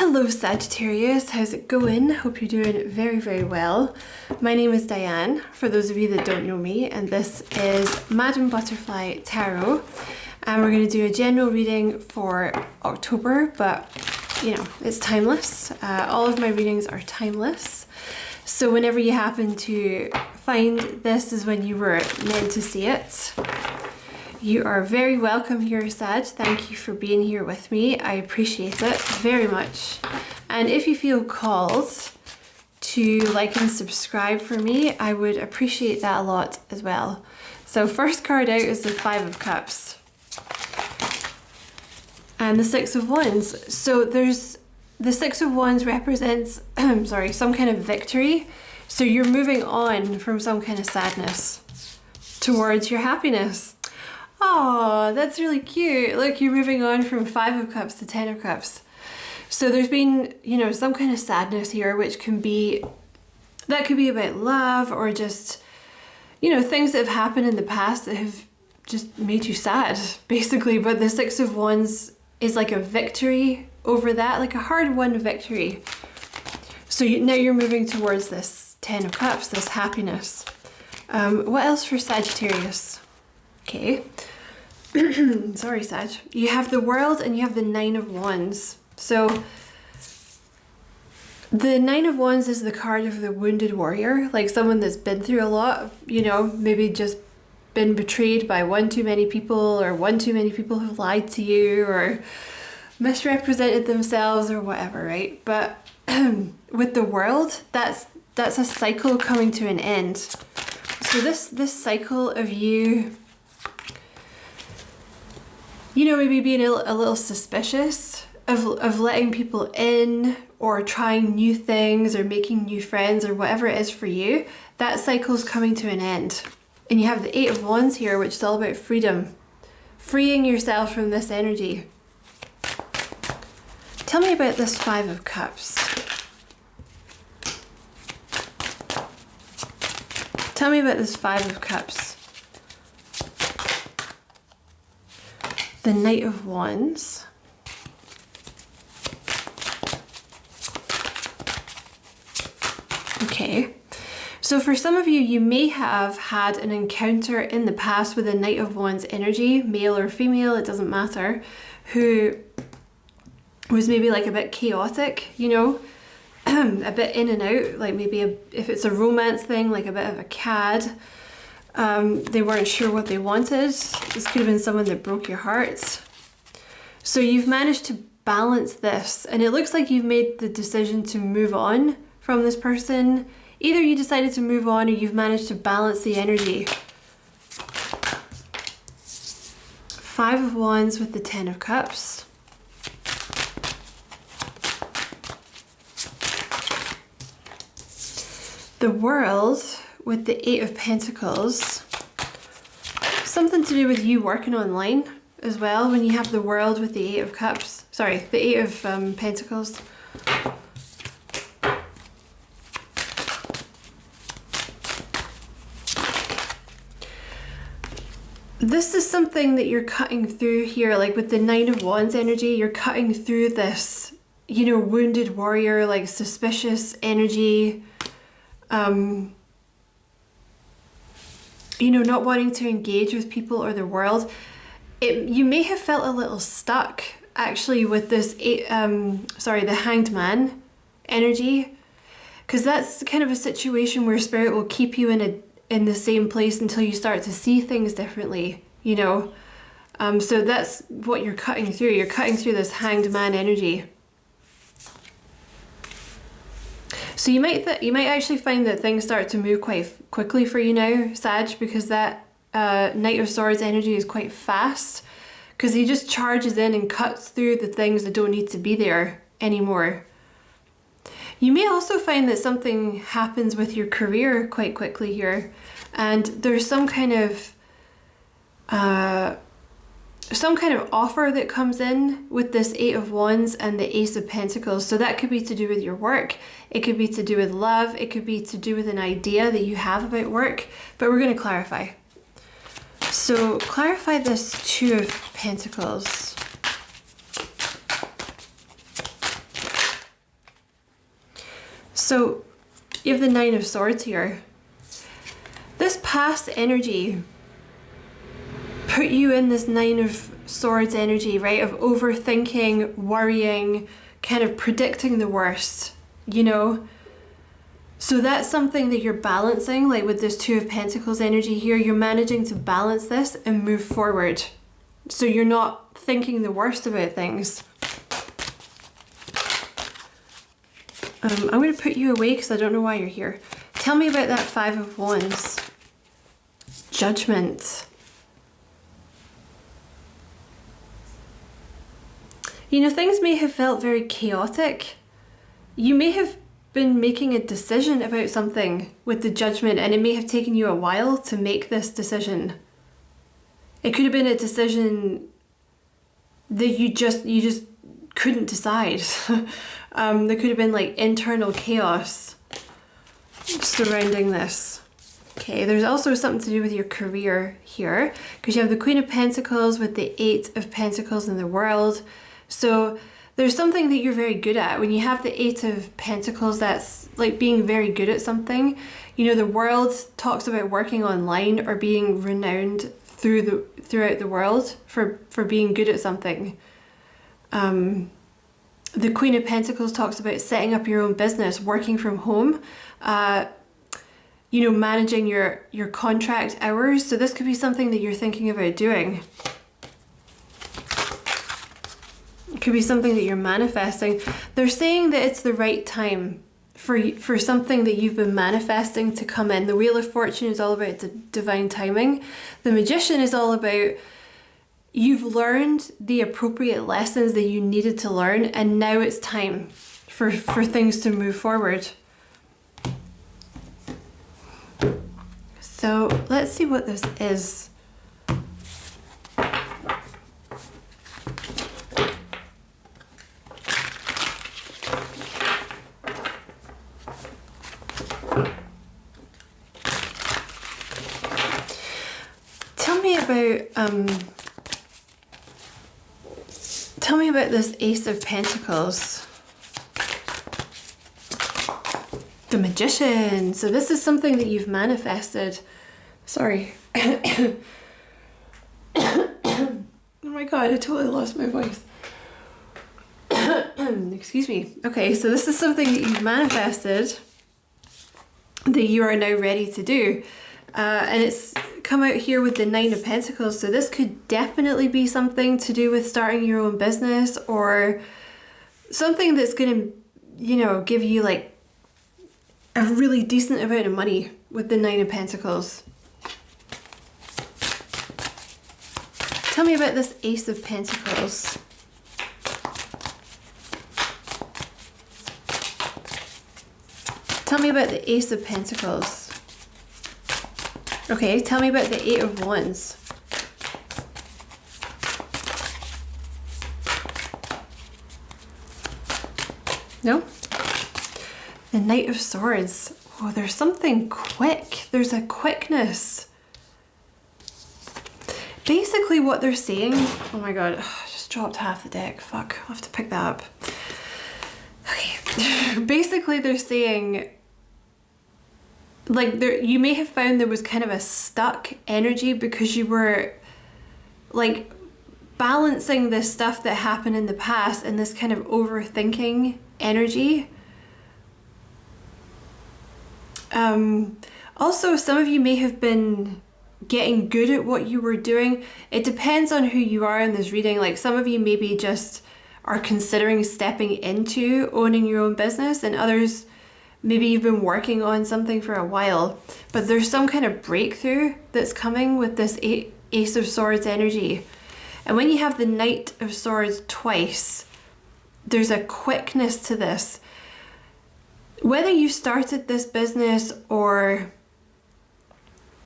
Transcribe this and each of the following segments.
Hello Sagittarius, how's it going? Hope you're doing very, very well. My name is Diane, for those of you that don't know me, and this is Madam Butterfly Tarot. And we're going to do a general reading for October, but you know, it's timeless. All of my readings are timeless. So whenever you happen to find this is when you were meant to see it. You are very welcome here, Sag. Thank you for being here with me. I appreciate it very much. And if you feel called to like and subscribe for me, I would appreciate that a lot as well. So first card out is the Five of Cups. And the Six of Wands. So there's the Six of Wands represents, sorry, some kind of victory. So you're moving on from some kind of sadness towards your happiness. Oh, that's really cute. Look, you're moving on from Five of Cups to Ten of Cups. So there's been, you know, some kind of sadness here, which can be, that could be about love or just, you know, things that have happened in the past that have just made you sad, basically. But the Six of Wands is like a victory over that, like a hard-won victory. So now you're moving towards this Ten of Cups, this happiness. What else for Sagittarius? Okay. Sorry, Sag. You have the World and you have the Nine of Wands. So the Nine of Wands is the card of the wounded warrior, like someone that's been through a lot, you know, maybe just been betrayed by one too many people, or one too many people have lied to you or misrepresented themselves or whatever, right? But with the World, that's a cycle coming to an end. So this cycle of you know, maybe being a little suspicious of letting people in or trying new things or making new friends or whatever it is for you, that cycle's coming to an end. And you have the Eight of Wands here, which is all about freedom, freeing yourself from this energy. Tell me about this Five of Cups. Tell me about this Five of Cups. The Knight of Wands. Okay, so for some of you, you may have had an encounter in the past with a Knight of Wands energy, male or female, it doesn't matter, who was maybe like a bit chaotic, you know, a bit in and out, like maybe if it's a romance thing, like a bit of a cad. They weren't sure what they wanted. This could have been someone that broke your heart. So you've managed to balance this, and it looks like you've made the decision to move on from this person. Either you decided to move on or you've managed to balance the energy. Five of Wands with the Ten of Cups. The World with the Eight of Pentacles. Something to do with you working online as well when you have the World with the Eight of Cups. Sorry, the Eight of Pentacles. This is something that you're cutting through here, like with the Nine of Wands energy, you're cutting through this, you know, wounded warrior, like suspicious energy. You know, not wanting to engage with people or the world. You may have felt a little stuck actually with this the Hanged Man energy, because that's kind of a situation where Spirit will keep you in the same place until you start to see things differently, you know. So that's what you're cutting through. You're cutting through this Hanged Man energy. So you might actually find that things start to move quite quickly for you now, Sag, because that Knight of Swords energy is quite fast, because he just charges in and cuts through the things that don't need to be there anymore. You may also find that something happens with your career quite quickly here, and there's some kind of offer that comes in with this Eight of Wands and the Ace of Pentacles. So that could be to do with your work, it could be to do with love, it could be to do with an idea that you have about work, but we're going to clarify. So clarify this Two of Pentacles. So you have the Nine of Swords here. This past energy put you in this Nine of Swords energy, right? Of overthinking, worrying, kind of predicting the worst, you know? So that's something that you're balancing, like with this Two of Pentacles energy here. You're managing to balance this and move forward. So you're not thinking the worst about things. I'm going to put you away because I don't know why you're here. Tell me about that Five of Wands. Judgment. You know, things may have felt very chaotic. You may have been making a decision about something with the Judgment, and it may have taken you a while to make this decision. It could have been a decision that you just couldn't decide. There could have been like internal chaos surrounding this. Okay, there's also something to do with your career here, because you have the Queen of Pentacles with the Eight of Pentacles in the World. So there's something that you're very good at. When you have the Eight of Pentacles, that's like being very good at something. You know, the world talks about working online or being renowned throughout the world for being good at something. The Queen of Pentacles talks about setting up your own business, working from home, you know, managing your contract hours. So this could be something that you're thinking about doing. It could be something that you're manifesting. They're saying that it's the right time for something that you've been manifesting to come in. The Wheel of Fortune is all about divine timing. The Magician is all about you've learned the appropriate lessons that you needed to learn, and now it's time for things to move forward. So let's see what this is. Tell me about this Ace of Pentacles. The Magician. So this is something that you've manifested. Sorry. Oh my god, I totally lost my voice. Excuse me. Okay, so this is something that you've manifested that you are now ready to do. And it's come out here with the Nine of Pentacles. So this could definitely be something to do with starting your own business, or something that's going to, you know, give you like a really decent amount of money with the Nine of Pentacles. Tell me about this Ace of Pentacles. Tell me about the Ace of Pentacles. Okay, tell me about the Eight of Wands. No? The Knight of Swords. Oh, there's something quick. There's a quickness. Basically what they're saying... Oh my god, I just dropped half the deck. Fuck, I'll have to pick that up. Okay. Basically they're saying... like you may have found there was kind of a stuck energy because you were like balancing this stuff that happened in the past and this kind of overthinking energy. Also, some of you may have been getting good at what you were doing. It depends on who you are in this reading. Like some of you maybe just are considering stepping into owning your own business, and others maybe you've been working on something for a while, but there's some kind of breakthrough that's coming with this Ace of Swords energy. And when you have the Knight of Swords twice, there's a quickness to this. Whether you started this business, or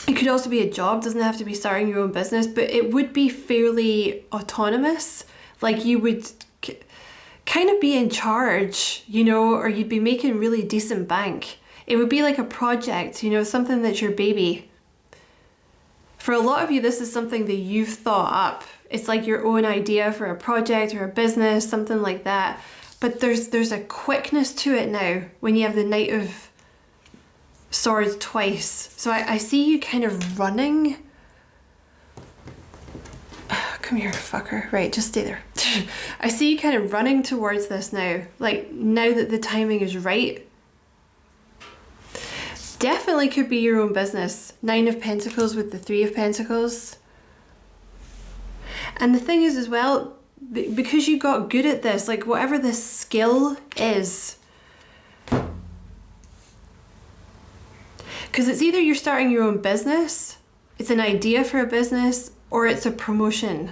it could also be a job, doesn't have to be starting your own business, but it would be fairly autonomous. Like you would kind of be in charge, you know, or you'd be making really decent bank. It would be like a project, you know, something that's your baby. For a lot of you, this is something that you've thought up. It's like your own idea for a project or a business, something like that. but there's a quickness to it now when you have the Knight of Swords twice. So I see you kind of running. Come here, fucker. Right, just stay there. I see you kind of running towards this now. Like, now that the timing is right. Definitely could be your own business. 9 of Pentacles with the 3 of Pentacles. And the thing is as well, because you got good at this, like whatever this skill is, because it's either you're starting your own business, it's an idea for a business, or it's a promotion.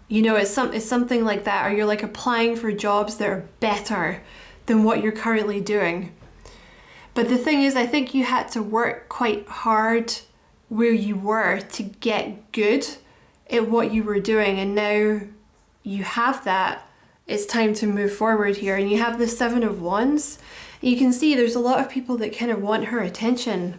You know, it's something like that, or you're like applying for jobs that are better than what you're currently doing. But the thing is, I think you had to work quite hard where you were to get good at what you were doing, and now you have that. It's time to move forward here. And you have the 7 of Wands. You can see there's a lot of people that kind of want her attention.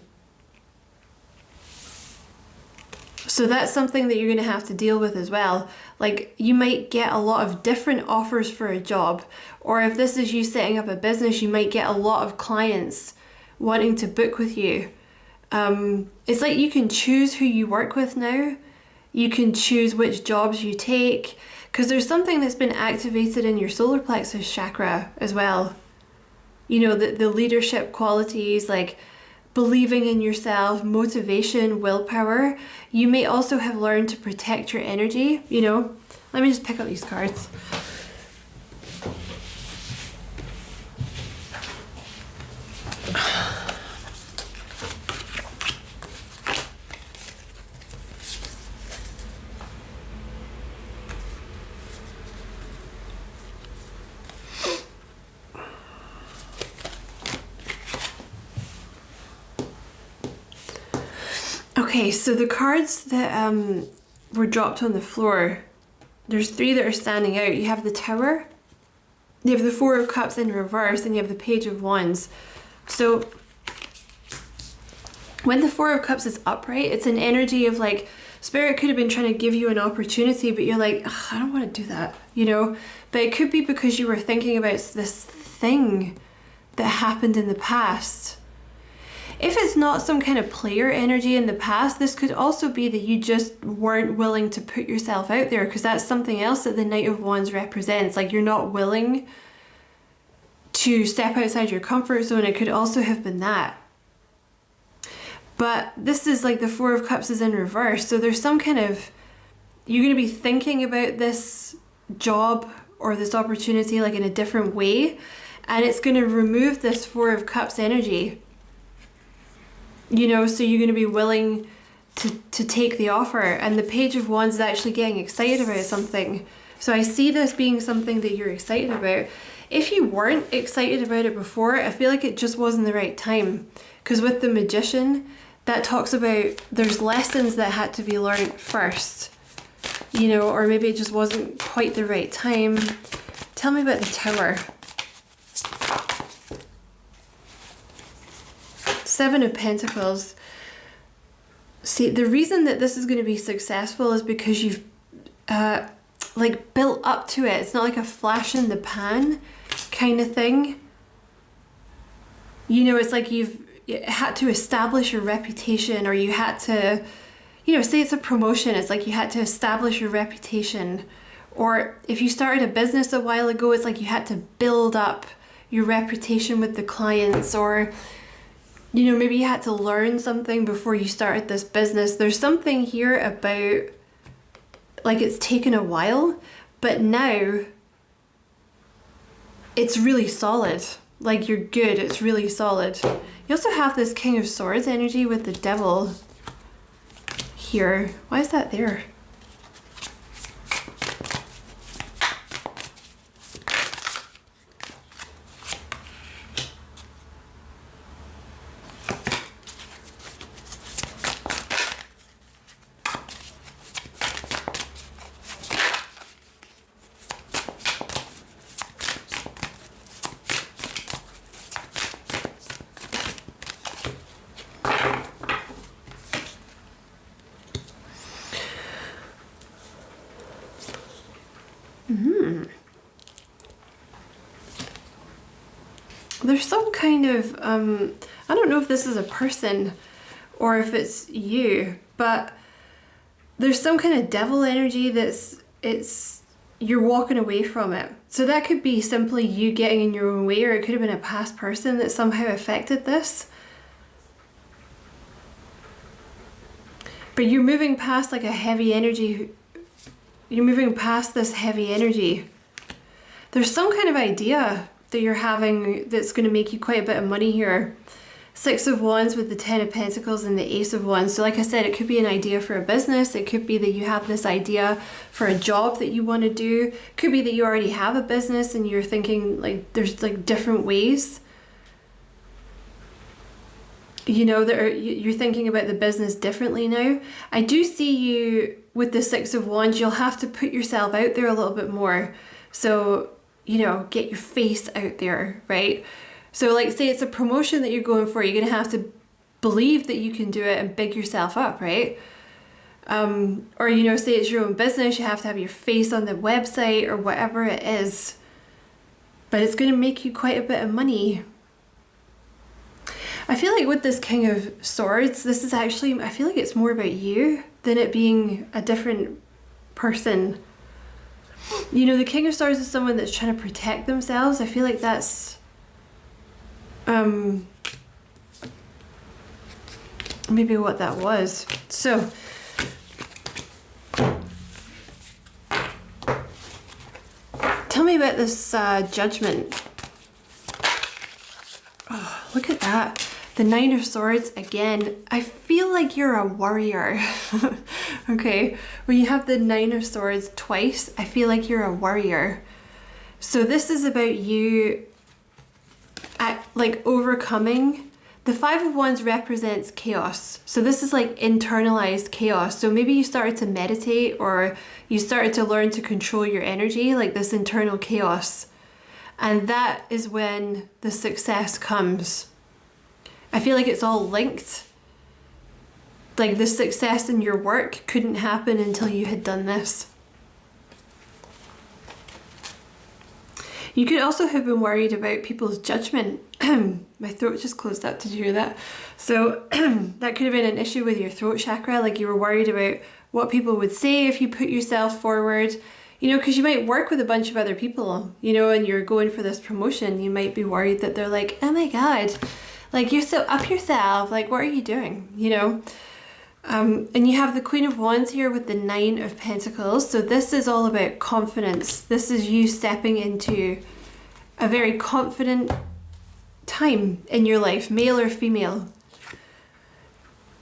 So that's something that you're going to have to deal with as well. Like, you might get a lot of different offers for a job, or if this is you setting up a business, you might get a lot of clients wanting to book with you. It's like you can choose who you work with now. You can choose which jobs you take, because there's something that's been activated in your solar plexus chakra as well. You know, the leadership qualities, like believing in yourself, motivation, willpower. You may also have learned to protect your energy, you know. Let me just pick up these cards. Okay, so the cards that were dropped on the floor, there's 3 that are standing out. You have the Tower, you have the 4 of Cups in reverse, and you have the Page of Wands. So when the 4 of Cups is upright, it's an energy of like, Spirit could have been trying to give you an opportunity, but you're like, I don't want to do that, you know? But it could be because you were thinking about this thing that happened in the past. If it's not some kind of player energy in the past, this could also be that you just weren't willing to put yourself out there, because that's something else that the Knight of Wands represents. Like, you're not willing to step outside your comfort zone. It could also have been that. But this is like the 4 of Cups is in reverse. So there's some kind of, you're going to be thinking about this job or this opportunity like in a different way. And it's going to remove this 4 of Cups energy. You know, so you're going to be willing to take the offer. And the Page of Wands is actually getting excited about something. So I see this being something that you're excited about. If you weren't excited about it before, I feel like it just wasn't the right time. Because with the Magician, that talks about there's lessons that had to be learned first. You know, or maybe it just wasn't quite the right time. Tell me about the Tower. 7 of Pentacles. See, the reason that this is going to be successful is because you've like built up to it. It's not like a flash in the pan kind of thing. You know, it's like you've had to establish your reputation, or you had to, you know, say it's a promotion. It's like you had to establish your reputation. Or if you started a business a while ago, it's like you had to build up your reputation with the clients, or you know, maybe you had to learn something before you started this business. There's something here about, like, it's taken a while, but now it's really solid. Like, you're good, it's really solid. You also have this King of Swords energy with the Devil here. Why is that there? there's some kind of, I don't know if this is a person or if it's you, but there's some kind of devil energy you're walking away from it. So that could be simply you getting in your own way, or it could have been a past person that somehow affected this. But you're moving past like a heavy energy. You're moving past this heavy energy. There's some kind of idea that you're having that's going to make you quite a bit of money here. Six of Wands with the Ten of Pentacles and the Ace of Wands. So like I said, it could be an idea for a business. It could be that you have this idea for a job that you want to do. It could be that you already have a business and you're thinking like there's like different ways. You know, that you're thinking about the business differently now. I do see you with the Six of Wands. You'll have to put yourself out there a little bit more. So, you know, get your face out there, right? So like say it's a promotion that you're going for, you're going to have to believe that you can do it and big yourself up, right? Or, you know, say it's your own business, you have to have your face on the website or whatever it is. But it's going to make you quite a bit of money. I feel like with this King of Swords, this is actually, I feel like it's more about you than it being a different person. You know, the King of Swords is someone that's trying to protect themselves. I feel like that's maybe what that was. So tell me about this Judgment. Oh, look at that. The Nine of Swords again. I feel like you're a warrior. Okay, when you have the Nine of Swords twice, I feel like you're a warrior. So this is about you like overcoming. The Five of Wands represents chaos. So this is like internalized chaos. So maybe you started to meditate or you started to learn to control your energy, like this internal chaos. And that is when the success comes. I feel like it's all linked. Like the success in your work couldn't happen until you had done this. You could also have been worried about people's judgment. My throat just closed up. Did you hear that? So that could have been an issue with your throat chakra. Like you were worried about what people would say if you put yourself forward. You know, because you might work with a bunch of other people, you know, and you're going for this promotion. You might be worried that they're like, oh my God, like you're so up yourself. Like, what are you doing? You know? And you have the Queen of Wands here with the Nine of Pentacles. So this is all about confidence. This is you stepping into a very confident time in your life, male or female.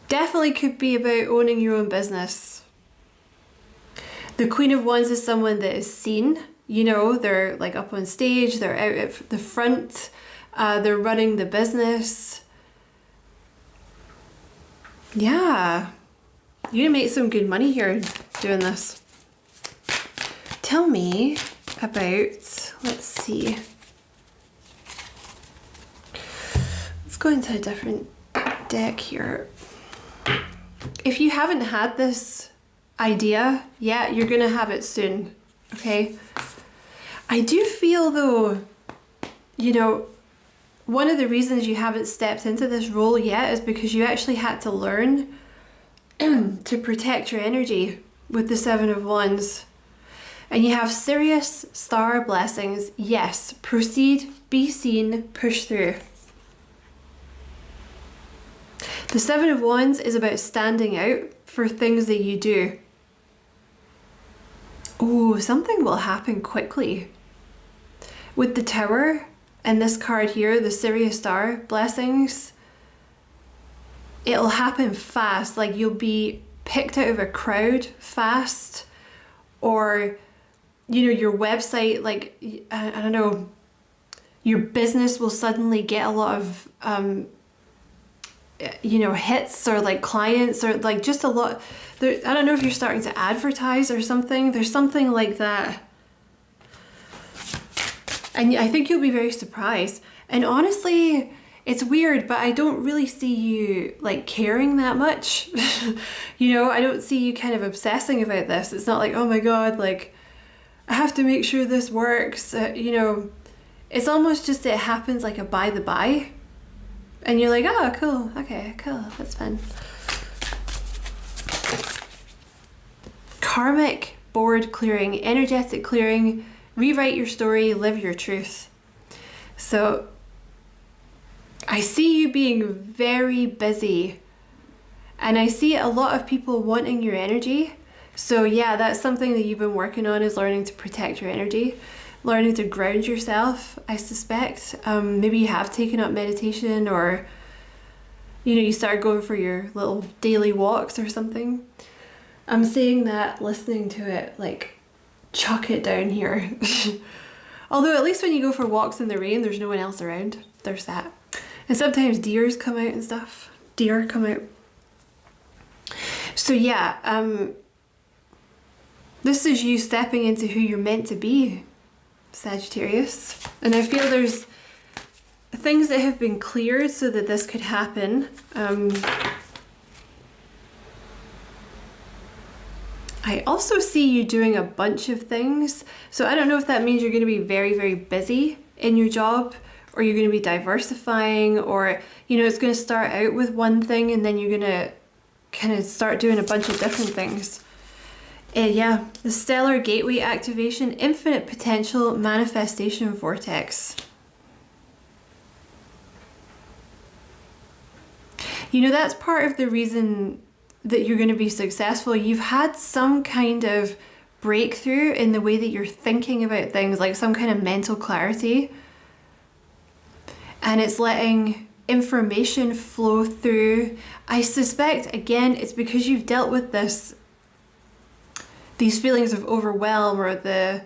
Definitely could be about owning your own business. The Queen of Wands is someone that is seen. You know, they're like up on stage, they're out at the front, they're running the business. Yeah, you're gonna make some good money here doing this. Tell me about, let's see. Let's go into a different deck here. If you haven't had this idea yet, you're gonna have it soon, okay? I do feel though, you know, one of the reasons you haven't stepped into this role yet is because you actually had to learn to protect your energy with the Seven of Wands. And you have serious star blessings. Yes, proceed, be seen, push through. The Seven of Wands is about standing out for things that you do. Oh, something will happen quickly. With the Tower and this card here, the Sirius Star blessings, it'll happen fast. Like you'll be picked out of a crowd fast, or, you know, your website, like, I don't know, your business will suddenly get a lot of, you know, hits or like clients or like just a lot. There, I don't know if you're starting to advertise or something. There's something like that. And I think you'll be very surprised. And honestly, it's weird, but I don't really see you like caring that much. You know, I don't see you kind of obsessing about this. It's not like, oh my God, like I have to make sure this works. You know, it's almost just it happens like a by the by. And you're like, oh, cool. Okay, cool. That's fun. Karmic board clearing, energetic clearing, rewrite your story, live your truth. So I see you being very busy, and I see a lot of people wanting your energy. So yeah, that's something that you've been working on, is learning to protect your energy, learning to ground yourself, I suspect. Maybe you have taken up meditation, or you started going for your little daily walks or something. I'm saying that listening to it, like, chuck it down here. Although at least when you go for walks in the rain, there's no one else around. There's that. And sometimes deers come out and stuff. Deer come out. So yeah, this is you stepping into who you're meant to be, Sagittarius. And I feel there's things that have been cleared so that this could happen. I also see you doing a bunch of things. So I don't know if that means you're going to be very, very busy in your job, or you're going to be diversifying, or, it's going to start out with one thing and then you're going to kind of start doing a bunch of different things. Yeah, the stellar gateway activation, infinite potential manifestation vortex. That's part of the reason that you're going to be successful. You've had some kind of breakthrough in the way that you're thinking about things, like some kind of mental clarity. And it's letting information flow through. I suspect, again, it's because you've dealt with these feelings of overwhelm, or the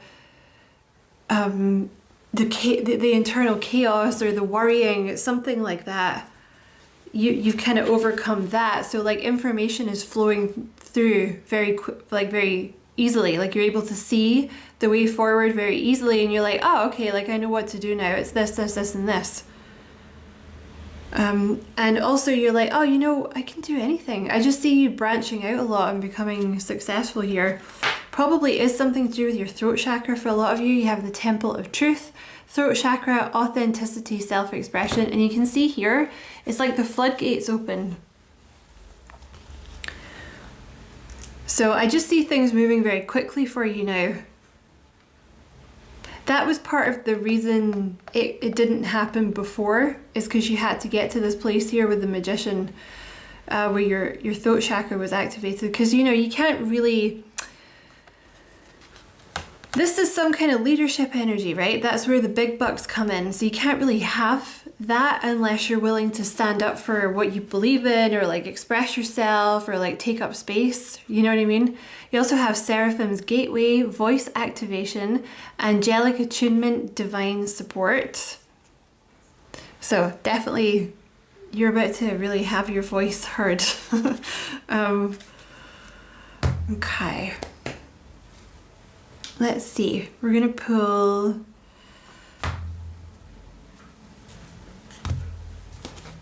internal chaos, or the worrying, something like that. You've kind of overcome that. So like information is flowing through very easily. Like you're able to see the way forward very easily, and you're like, oh, okay, like I know what to do now. It's this, this, this, and this. And also you're like, oh, I can do anything. I just see you branching out a lot and becoming successful here. Probably is something to do with your throat chakra. For a lot of you, you have the temple of truth, throat chakra, authenticity, self-expression. And you can see here, it's like the floodgates open. So I just see things moving very quickly for you now. That was part of the reason it didn't happen before, is because you had to get to this place here with the magician, where your throat chakra was activated. Because, you can't really... This is some kind of leadership energy, right? That's where the big bucks come in. So you can't really have that unless you're willing to stand up for what you believe in, or like express yourself, or like take up space. You know what I mean? You also have Seraphim's Gateway, voice activation, angelic attunement, divine support. So definitely you're about to really have your voice heard. Okay. Let's see. We're going to pull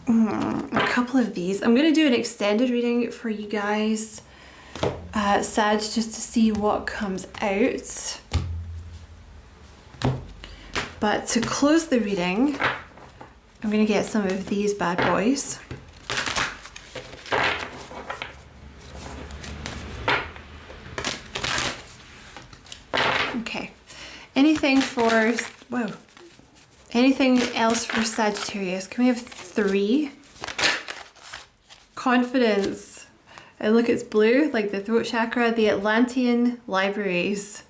a couple of these. I'm going to do an extended reading for you guys, Sag, just to see what comes out. But to close the reading, I'm going to get some of these bad boys. Okay. Anything else for Sagittarius? Can we have 3? Confidence. And look, it's blue, like the throat chakra, the Atlantean libraries.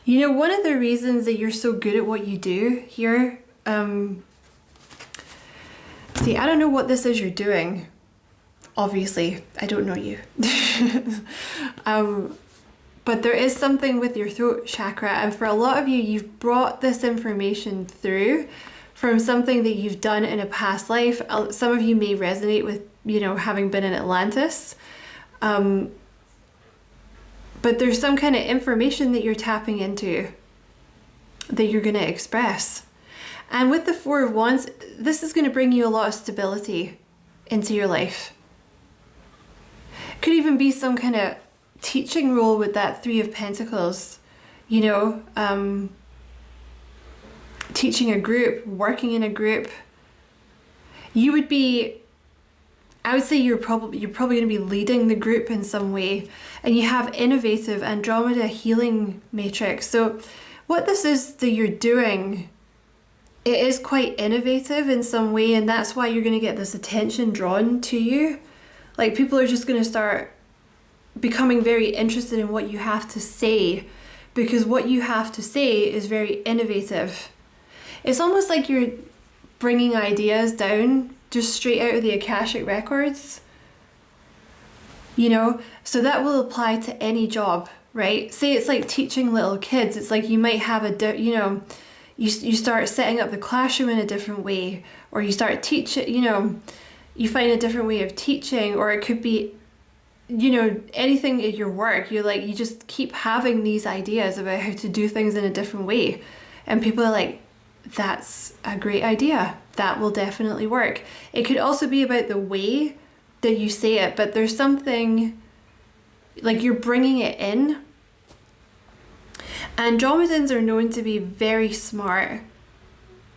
One of the reasons that you're so good at what you do here, see, I don't know what this is you're doing. Obviously, I don't know you. But there is something with your throat chakra, and for a lot of you, you've brought this information through from something that you've done in a past life. Some of you may resonate with, having been in Atlantis. But there's some kind of information that you're tapping into that you're going to express. And with the 4 of Wands, this is going to bring you a lot of stability into your life. Could even be some kind of teaching role with that 3 of Pentacles, teaching a group, working in a group, you would be, I would say you're probably going to be leading the group in some way. And you have innovative Andromeda healing matrix. So what this is that you're doing, it is quite innovative in some way, and that's why you're going to get this attention drawn to you. Like, people are just going to start becoming very interested in what you have to say, because what you have to say is very innovative. It's almost like you're bringing ideas down just straight out of the Akashic records, you know? So that will apply to any job, right? Say it's like teaching little kids. It's like you might have you start setting up the classroom in a different way, or you start teaching, you find a different way of teaching, or it could be, anything at your work. You just keep having these ideas about how to do things in a different way. And people are like, that's a great idea. That will definitely work. It could also be about the way that you say it, but there's something like you're bringing it in. Andromedans are known to be very smart.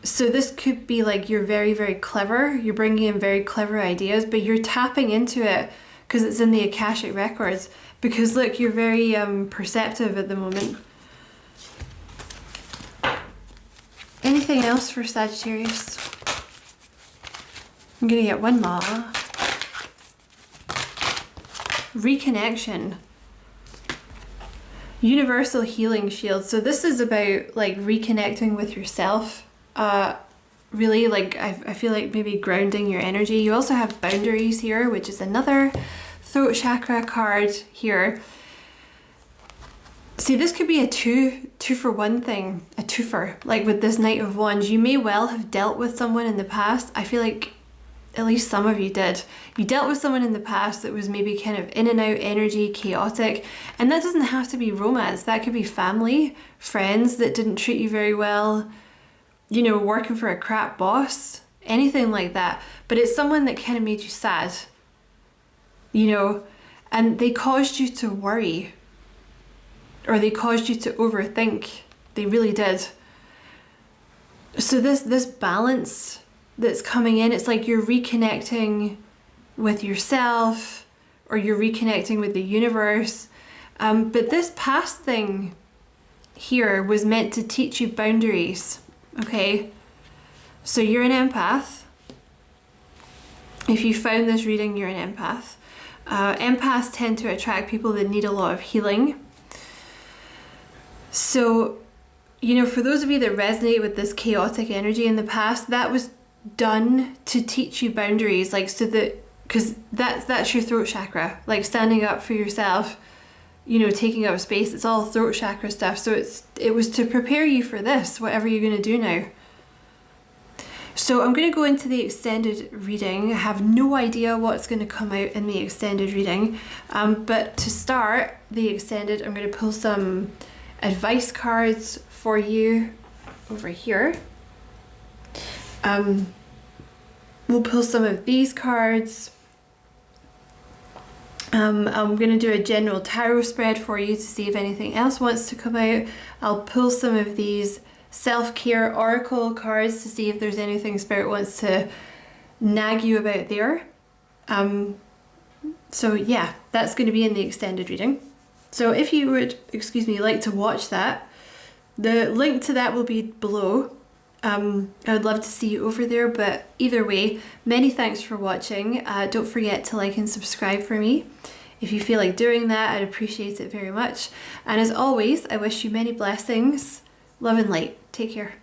So this could be like you're very, very clever. You're bringing in very clever ideas, but you're tapping into it because it's in the Akashic records. Because look, you're very perceptive at the moment. Anything else for Sagittarius? I'm gonna get one more. Reconnection. Universal healing shield. So this is about like reconnecting with yourself. Really, like I feel like maybe grounding your energy. You also have boundaries here, which is another throat chakra card here. See, this could be a two for one thing, a twofer. Like with this Knight of Wands, you may well have dealt with someone in the past. I feel like at least some of you did. You dealt with someone in the past that was maybe kind of in and out energy, chaotic. And that doesn't have to be romance. That could be family, friends that didn't treat you very well, working for a crap boss, anything like that. But it's someone that kind of made you sad, and they caused you to worry, or they caused you to overthink. They really did. So this balance that's coming in, it's like you're reconnecting with yourself, or you're reconnecting with the universe. But this past thing here was meant to teach you boundaries, okay? So you're an empath. If you found this reading, you're an empath. Empaths tend to attract people that need a lot of healing. So, for those of you that resonate with this chaotic energy in the past, that was done to teach you boundaries, like so that, because that's your throat chakra, like standing up for yourself, taking up space. It's all throat chakra stuff. So it was to prepare you for this, whatever you're going to do now. So I'm going to go into the extended reading. I have no idea what's going to come out in the extended reading, but to start the extended, I'm going to pull some advice cards for you over here. We'll pull some of these cards. I'm going to do a general tarot spread for you to see if anything else wants to come out. I'll pull some of these self-care oracle cards to see if there's anything Spirit wants to nag you about there. So yeah, that's going to be in the extended reading. So if you would, like to watch that, the link to that will be below. I would love to see you over there, but either way, many thanks for watching. Don't forget to like and subscribe for me. If you feel like doing that, I'd appreciate it very much. And as always, I wish you many blessings, love and light. Take care.